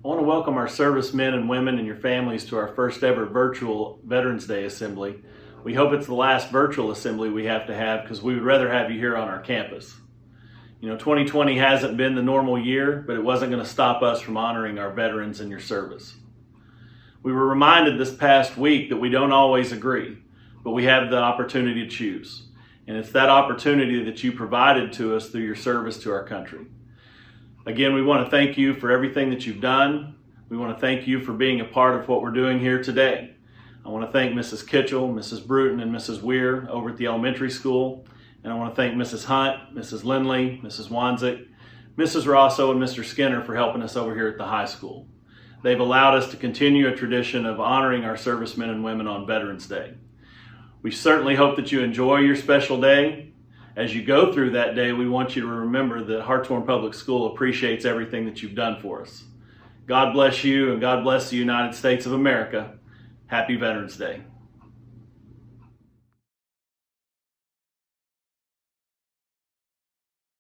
I want to welcome our servicemen and women and your families to our first ever virtual Veterans Day assembly. We hope it's the last virtual assembly we have to have because we would rather have you here on our campus. 2020 hasn't been the normal year, but it wasn't going to stop us from honoring our veterans and your service. We were reminded this past week that we don't always agree, but we have the opportunity to choose. And it's that opportunity that you provided to us through your service to our country. Again, we want to thank you for everything that you've done. We want to thank you for being a part of what we're doing here today. I want to thank Mrs. Kitchell, Mrs. Bruton, and Mrs. Weir over at the elementary school. And I want to thank Mrs. Hunt, Mrs. Lindley, Mrs. Wanzik, Mrs. Rosso, and Mr. Skinner for helping us over here at the high school. They've allowed us to continue a tradition of honoring our servicemen and women on Veterans Day. We certainly hope that you enjoy your special day. As you go through that day, we want you to remember that Hartshorne Public School appreciates everything that you've done for us. God bless you, and God bless the United States of America. Happy Veterans Day.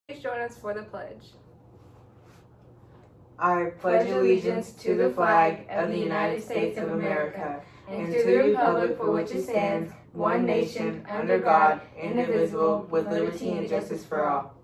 Please join us for the pledge. I pledge allegiance to the flag of the United States of America and to the republic for which it stands, one nation, under God, indivisible, with liberty and justice for all.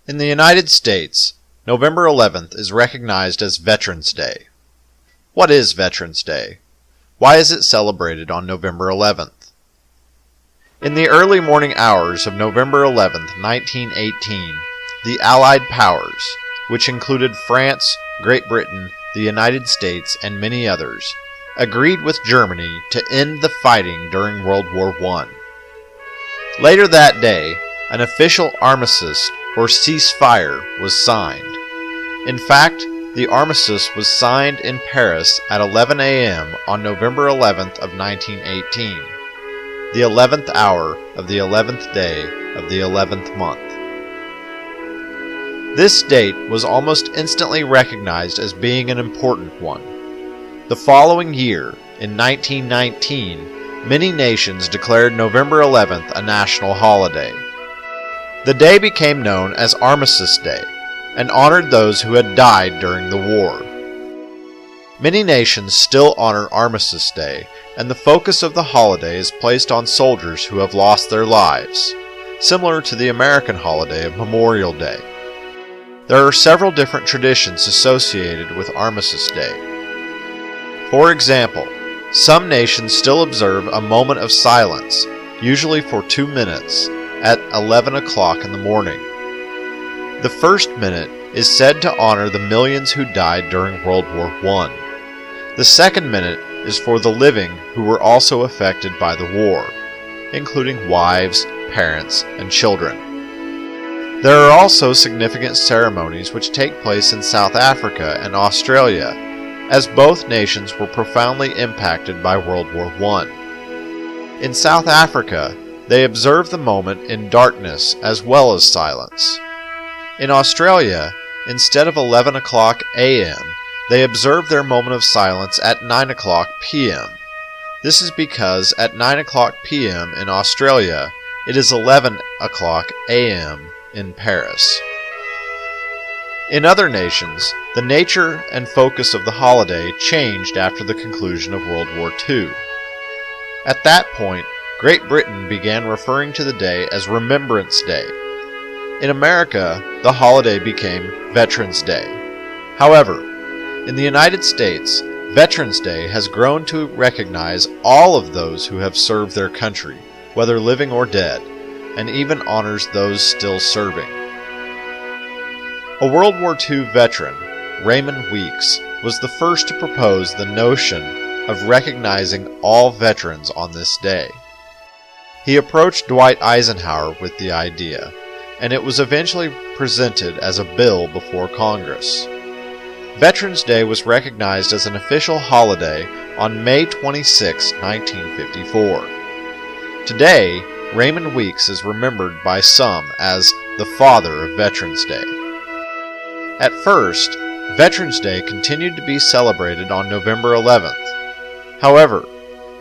In the United States, November 11th is recognized as Veterans Day. What is Veterans Day? Why is it celebrated on November 11th? In the early morning hours of November 11th, 1918, the Allied powers, which included France, Great Britain, the United States, and many others, agreed with Germany to end the fighting during World War I. Later that day, an official armistice or ceasefire was signed. In fact, the armistice was signed in Paris at 11 a.m. on November 11th of 1918, the 11th hour of the 11th day of the 11th month. This date was almost instantly recognized as being an important one. The following year, in 1919, many nations declared November 11th a national holiday. The day became known as Armistice Day and honored those who had died during the war. Many nations still honor Armistice Day, and the focus of the holiday is placed on soldiers who have lost their lives, similar to the American holiday of Memorial Day. There are several different traditions associated with Armistice Day. For example, some nations still observe a moment of silence, usually for 2 minutes, at 11 o'clock in the morning. The first minute is said to honor the millions who died during World War I. The second minute is for the living who were also affected by the war, including wives, parents, and children. There are also significant ceremonies which take place in South Africa and Australia, as both nations were profoundly impacted by World War I. In South Africa, they observe the moment in darkness as well as silence. In Australia, instead of 11 o'clock a.m., they observe their moment of silence at 9 o'clock p.m. This is because at 9 o'clock p.m. in Australia, it is 11 o'clock a.m. in Paris. In other nations, the nature and focus of the holiday changed after the conclusion of World War II. At that point, Great Britain began referring to the day as Remembrance Day. In America, the holiday became Veterans Day. However, in the United States, Veterans Day has grown to recognize all of those who have served their country, whether living or dead, and even honors those still serving. A World War II veteran, Raymond Weeks, was the first to propose the notion of recognizing all veterans on this day. He approached Dwight Eisenhower with the idea, and it was eventually presented as a bill before Congress. Veterans Day was recognized as an official holiday on May 26, 1954. Today, Raymond Weeks is remembered by some as the father of Veterans Day. At first, Veterans Day continued to be celebrated on November 11th. However,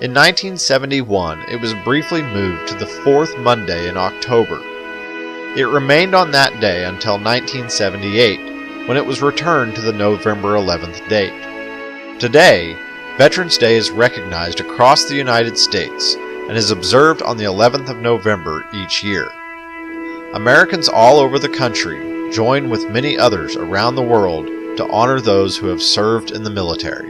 in 1971, it was briefly moved to the fourth Monday in October. It remained on that day until 1978, when it was returned to the November 11th date. Today, Veterans Day is recognized across the United States and is observed on the 11th of November each year. Americans all over the country join with many others around the world to honor those who have served in the military.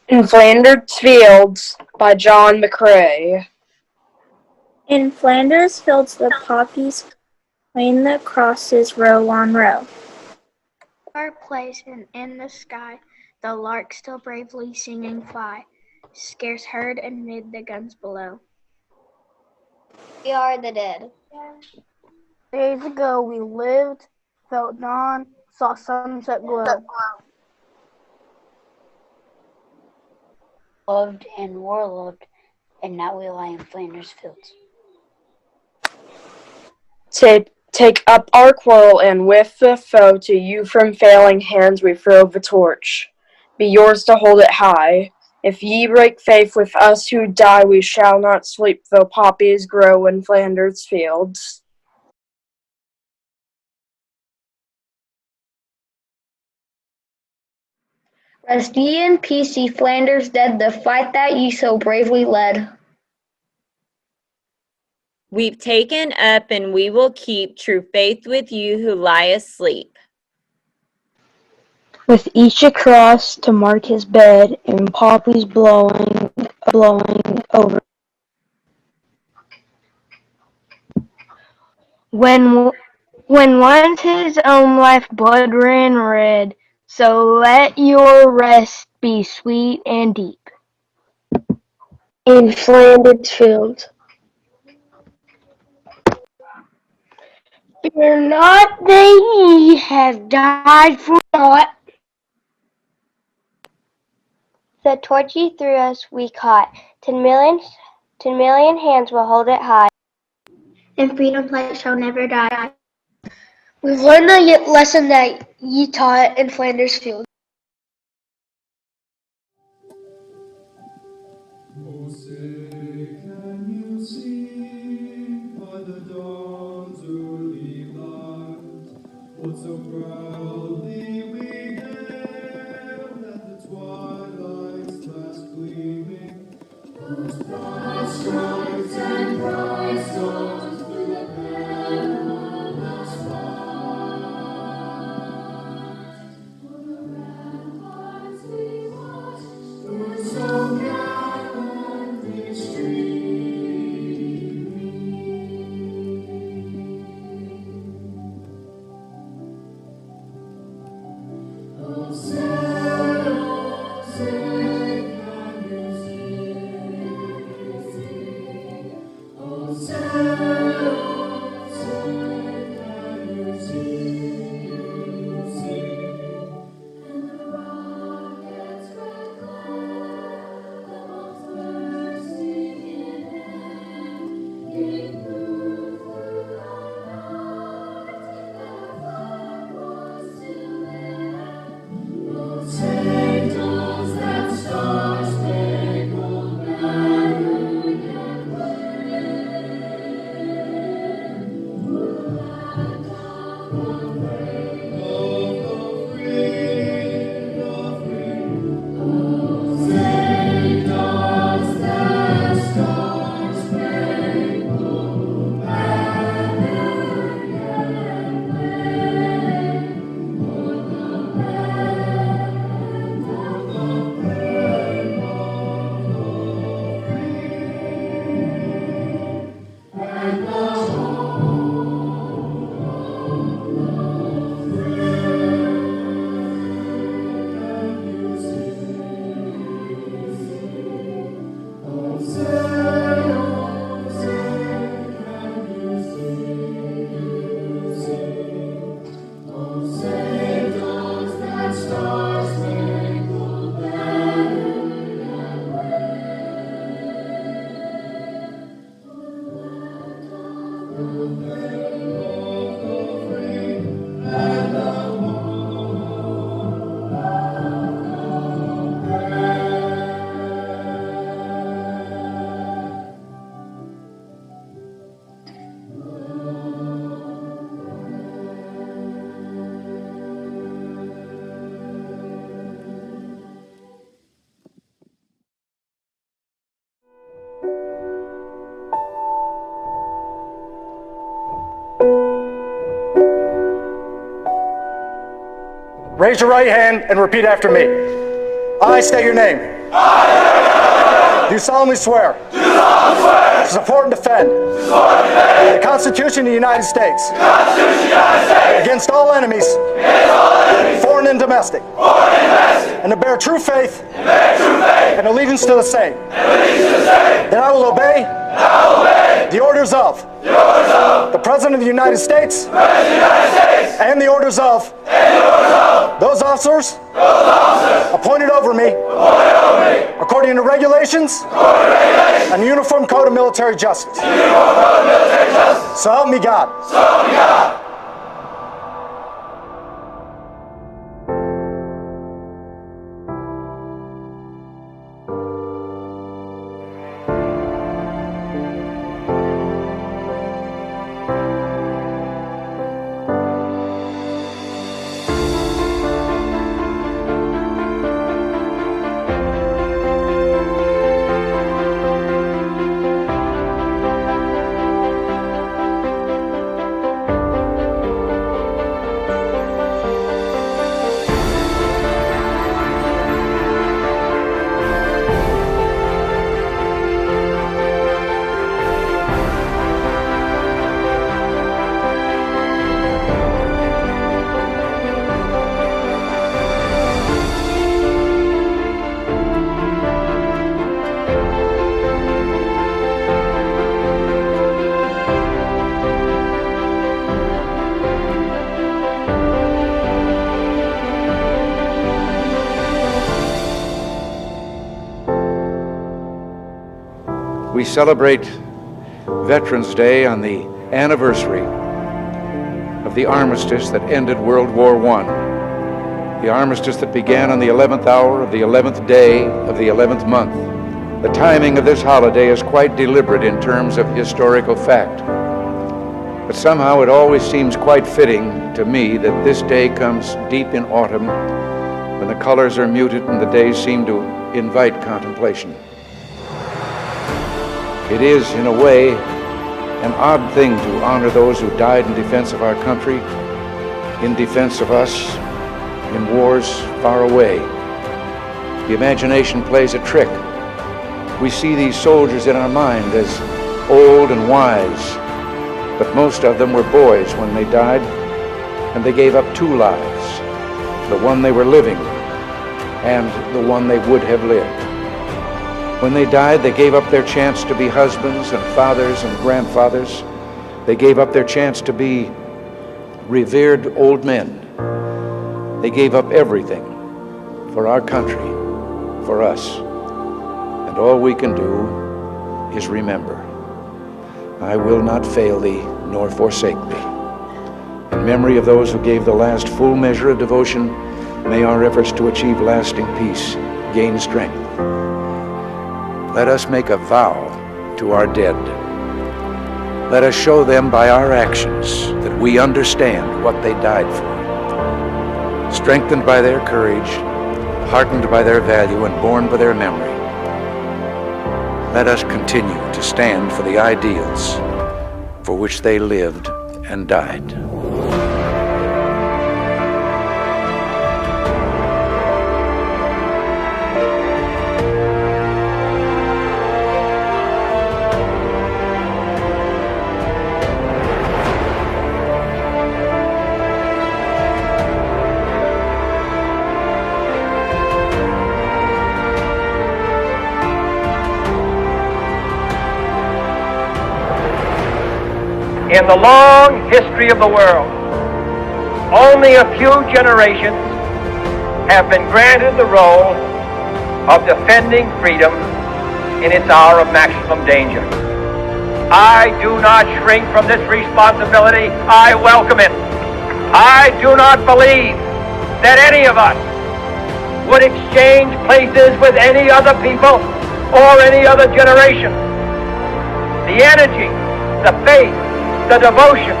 In Flanders Fields by John McCrae. In Flanders Fields the poppies plain the crosses row on row. Our place and in the sky the larks still bravely singing fly, scarce heard amid the guns below. We are the dead. Days ago we lived, felt dawn, saw sunset glow. Loved and were loved, and now we lie in Flanders Fields. Take up our quarrel, and with the foe to you from failing hands we throw the torch. Be yours to hold it high. If ye break faith with us who die, we shall not sleep though poppies grow in Flanders Fields. Rest ye in peace, ye Flanders dead, the fight that ye so bravely led. We've taken up and we will keep true faith with you who lie asleep. With each a cross to mark his bed, and poppies blowing over. When once his own life blood ran red, So let your rest be sweet and deep. In Flanders Fields. Fear not, they have died for naught. The torch ye threw us we caught, 10,000,000 hands will hold it high. And freedom's light shall never die. We've learned the lesson that ye taught in Flanders Fields. Oh, say, can you see by the dawn's early light what so proudly we hailed at the twilight's last gleaming? Those broad stripes and bright stars through the perilous fight. For the ramparts we watched were so gallantly streaming. Oh, say, can you see? Oh, say, can you see? And the rocket's red glare, the bombs bursting in air, gave proof through the night that our flag was still there. Oh, say, does that star-spangled banner yet wave? The land of the brave, of the free, the free. Oh, say, does that star-spangled banner yet wave? For the land of the brave, of the free, and the home of free. Can you see? Oh, say, can you see? Oh, say, does that star-spangled banner yet wave? For the land of the brave, of the free, and the home of the brave. Raise your right hand and repeat after me. I state your name. Do solemnly swear. To support and defend. The Constitution of the United States. Against all enemies. Foreign and domestic. And to bear true faith. And allegiance to the same. That I will obey. The orders of. The President of the United States. And the orders of. Those officers appointed over me according to regulations and the Uniform Code of Military Justice. So help me God. We celebrate Veterans Day on the anniversary of the armistice that ended World War I, the armistice that began on the 11th hour of the 11th day of the 11th month. The timing of this holiday is quite deliberate in terms of historical fact, but somehow it always seems quite fitting to me that this day comes deep in autumn when the colors are muted and the days seem to invite contemplation. It is, in a way, an odd thing to honor those who died in defense of our country, in defense of us, in wars far away. The imagination plays a trick. We see these soldiers in our mind as old and wise, but most of them were boys when they died, and they gave up two lives, the one they were living and the one they would have lived. When they died, they gave up their chance to be husbands and fathers and grandfathers. They gave up their chance to be revered old men. They gave up everything for our country, for us. And all we can do is remember. I will not fail thee, nor forsake thee. In memory of those who gave the last full measure of devotion, may our efforts to achieve lasting peace gain strength. Let us make a vow to our dead. Let us show them by our actions that we understand what they died for. Strengthened by their courage, heartened by their value, and borne by their memory, let us continue to stand for the ideals for which they lived and died. In the long history of the world, only a few generations have been granted the role of defending freedom in its hour of maximum danger. I do not shrink from this responsibility. I welcome it. I do not believe that any of us would exchange places with any other people or any other generation. The energy, the faith, the devotion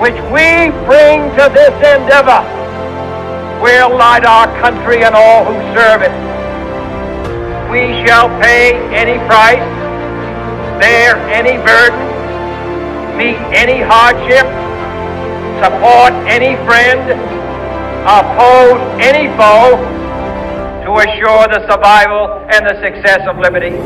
which we bring to this endeavor will light our country and all who serve it. We shall pay any price, bear any burden, meet any hardship, support any friend, oppose any foe to assure the survival and the success of liberty.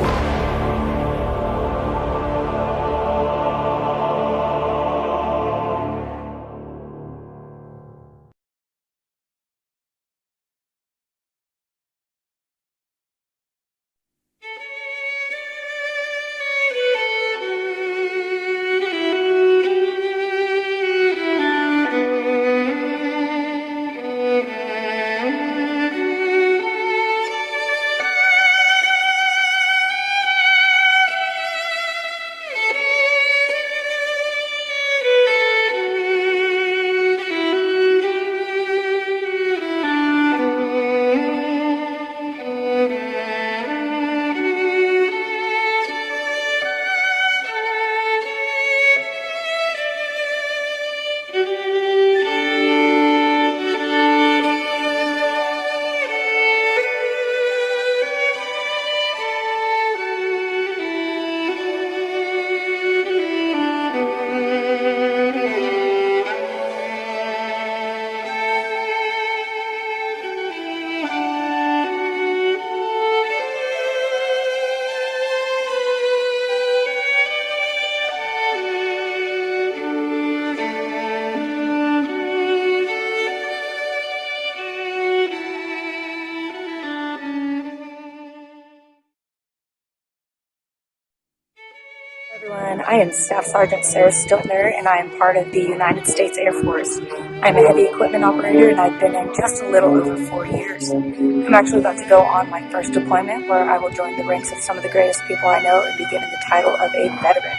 everyone. I am Staff Sergeant Sarah Stiltner, and I am part of the United States Air Force. I'm a heavy equipment operator, and I've been in just a little over 4 years. I'm actually about to go on my first deployment, where I will join the ranks of some of the greatest people I know and be given the title of a veteran.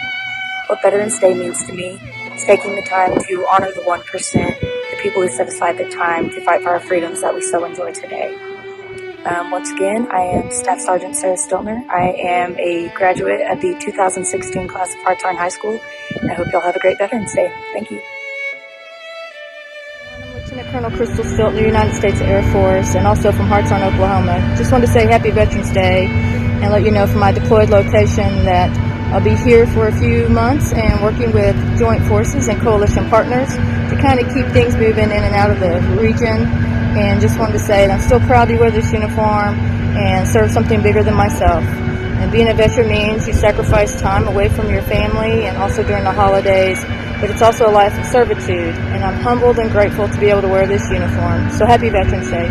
What Veterans Day means to me is taking the time to honor the 1%, the people who set aside the time to fight for our freedoms that we so enjoy today. Once again, I am Staff Sergeant Sarah Stiltner. I am a graduate of the 2016 class of Hartshorne High School, and I hope y'all have a great Veterans Day. Thank you. I'm Lieutenant Colonel Crystal Stiltner, United States Air Force, and also from Hartshorne, Oklahoma. Just wanted to say Happy Veterans Day and let you know from my deployed location that I'll be here for a few months and working with joint forces and coalition partners to kind of keep things moving in and out of the region. And just wanted to say that I'm still proud to wear this uniform and serve something bigger than myself. And being a veteran means you sacrifice time away from your family and also during the holidays, but it's also a life of servitude. And I'm humbled and grateful to be able to wear this uniform. So happy Veterans Day.